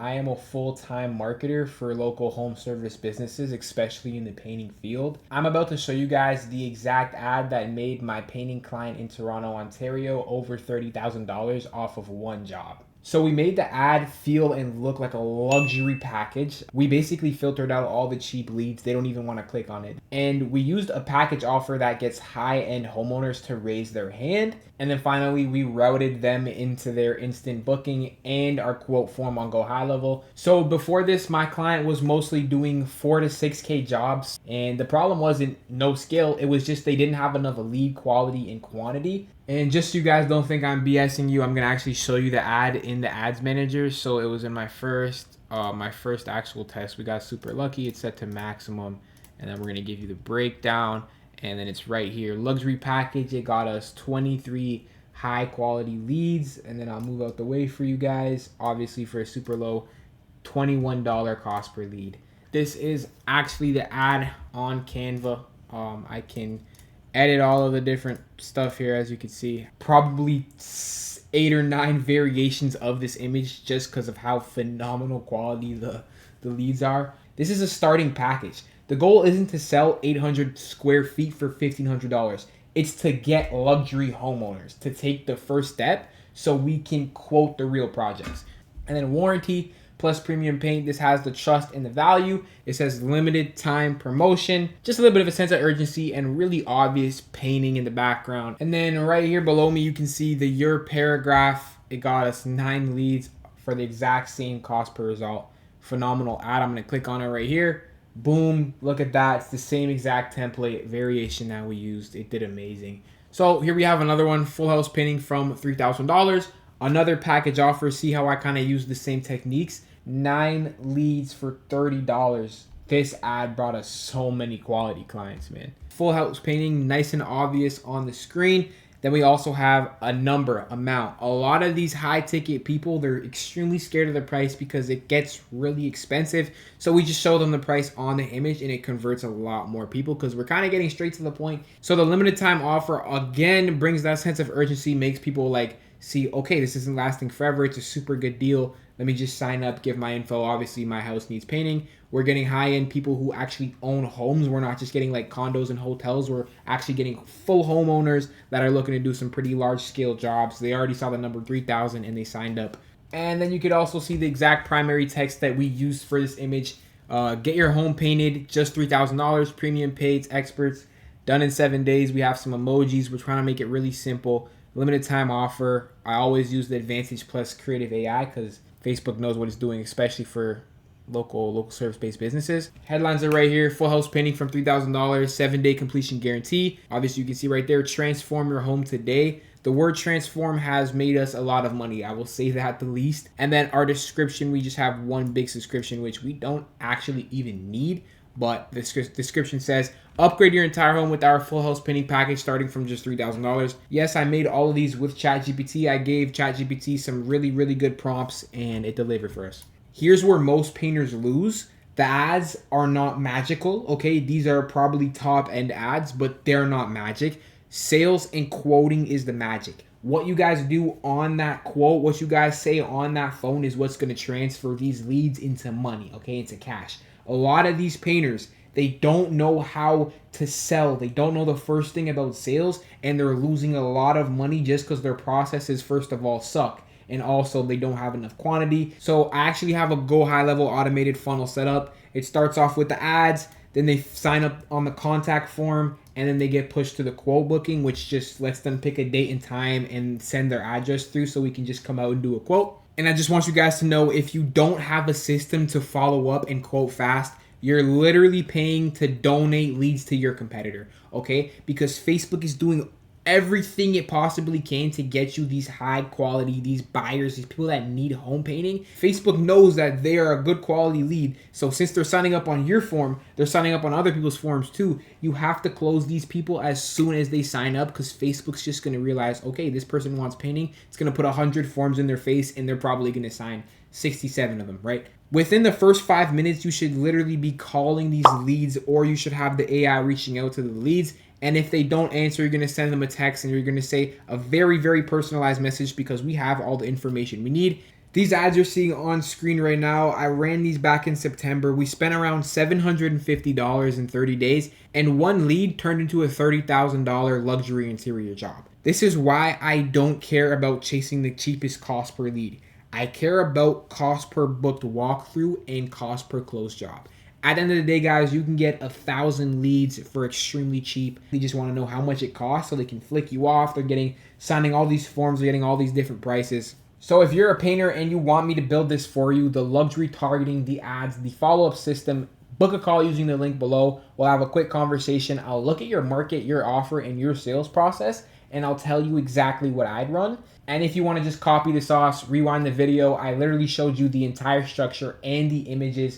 I am a full-time marketer for local home service businesses, especially in the painting field. I'm about to show you guys the exact ad that made my painting client in Toronto, Ontario over $30,000 off of one job. So we made the ad feel and look like a luxury package. We basically filtered out all the cheap leads. They don't even want to click on it. And we used a package offer that gets high-end homeowners to raise their hand. And then finally, we routed them into their instant booking and our quote form on GoHighLevel. So before this, my client was mostly doing 4 to 6K jobs. And the problem wasn't no skill. It was just they didn't have enough lead quality and quantity. And just so you guys don't think I'm BSing you, I'm gonna actually show you the ad in the ads manager. So it was in my first actual test. We got super lucky. It's set to maximum, and then we're gonna give you the breakdown. And then it's right here, luxury package. It got us 23 high quality leads, and then I'll move out the way for you guys. Obviously for a super low $21 cost per lead. This is actually the ad on Canva. I can edit all of the different stuff here, as you can see. Probably 8 or 9 variations of this image just because of how phenomenal quality the leads are. This is a starting package. The goal isn't to sell 800 square feet for $1,500. It's to get luxury homeowners to take the first step so we can quote the real projects. And then warranty plus premium paint. This has the trust and the value. It says limited time promotion, just a little bit of a sense of urgency and really obvious painting in the background. And then right here below me, you can see the your paragraph. It got us 9 leads for the exact same cost per result. Phenomenal ad. I'm gonna click on it right here. Boom, look at that. It's the same exact template variation that we used. It did amazing. So here we have another one, full house painting from $3,000. Another package offer. See how I kind of use the same techniques. 9 leads for $30. This ad brought us so many quality clients, man. Full house painting, nice and obvious on the screen. Then we also have a number, amount. A lot of these high ticket people, they're extremely scared of the price because it gets really expensive. So we just show them the price on the image and it converts a lot more people because we're kind of getting straight to the point. So the limited time offer again brings that sense of urgency, makes people like see, okay, this isn't lasting forever. It's a super good deal. Let me just sign up, give my info. Obviously, my house needs painting. We're getting high-end people who actually own homes. We're not just getting like condos and hotels. We're actually getting full homeowners that are looking to do some pretty large-scale jobs. They already saw the number 3,000 and they signed up. And then you could also see the exact primary text that we used for this image. Get your home painted, just $3,000. Premium paid, experts, done in 7 days. We have some emojis. We're trying to make it really simple. Limited time offer. I always use the Advantage Plus Creative AI because Facebook knows what it's doing, especially for local service-based businesses. Headlines are right here. Full house painting from $3,000, 7-day completion guarantee. Obviously, you can see right there, transform your home today. The word transform has made us a lot of money. I will say that the least. And then our description, we just have one big subscription, which we don't actually even need. But the description says, upgrade your entire home with our full house painting package starting from just $3,000. Yes, I made all of these with ChatGPT. I gave ChatGPT some really, really good prompts and it delivered for us. Here's where most painters lose. The ads are not magical, okay? These are probably top end ads, but they're not magic. Sales and quoting is the magic. What you guys do on that quote, what you guys say on that phone is what's going to transfer these leads into money, okay? Into cash. A lot of these painters, they don't know how to sell. They don't know the first thing about sales, and they're losing a lot of money just because their processes, first of all, suck. And also, they don't have enough quantity. So I actually have a GoHighLevel automated funnel set up. It starts off with the ads, then they sign up on the contact form, and then they get pushed to the quote booking, which just lets them pick a date and time and send their address through so we can just come out and do a quote. And I just want you guys to know, if you don't have a system to follow up and quote fast, you're literally paying to donate leads to your competitor, okay? Because Facebook is doing everything it possibly can to get you these high quality, these buyers, these people that need home painting. Facebook knows that they are a good quality lead. So since they're signing up on your form, they're signing up on other people's forms too. You have to close these people as soon as they sign up because Facebook's just going to realize, okay, this person wants painting. It's going to put 100 forms in their face and they're probably going to sign 67 of them, right? Within the first 5 minutes, you should literally be calling these leads, or you should have the AI reaching out to the leads. And if they don't answer, you're going to send them a text and you're going to say a very, very personalized message because we have all the information we need. These ads you're seeing on screen right now, I ran these back in September. We spent around $750 in 30 days, and one lead turned into a $30,000 luxury interior job. This is why I don't care about chasing the cheapest cost per lead. I care about cost per booked walkthrough and cost per closed job. At the end of the day, guys, you can get 1,000 leads for extremely cheap. They just want to know how much it costs so they can flick you off. They're signing all these forms, they're getting all these different prices. So if you're a painter and you want me to build this for you, the luxury targeting, the ads, the follow-up system, book a call using the link below. We'll have a quick conversation. I'll look at your market, your offer, and your sales process, and I'll tell you exactly what I'd run. And if you want to just copy the sauce, rewind the video, I literally showed you the entire structure and the images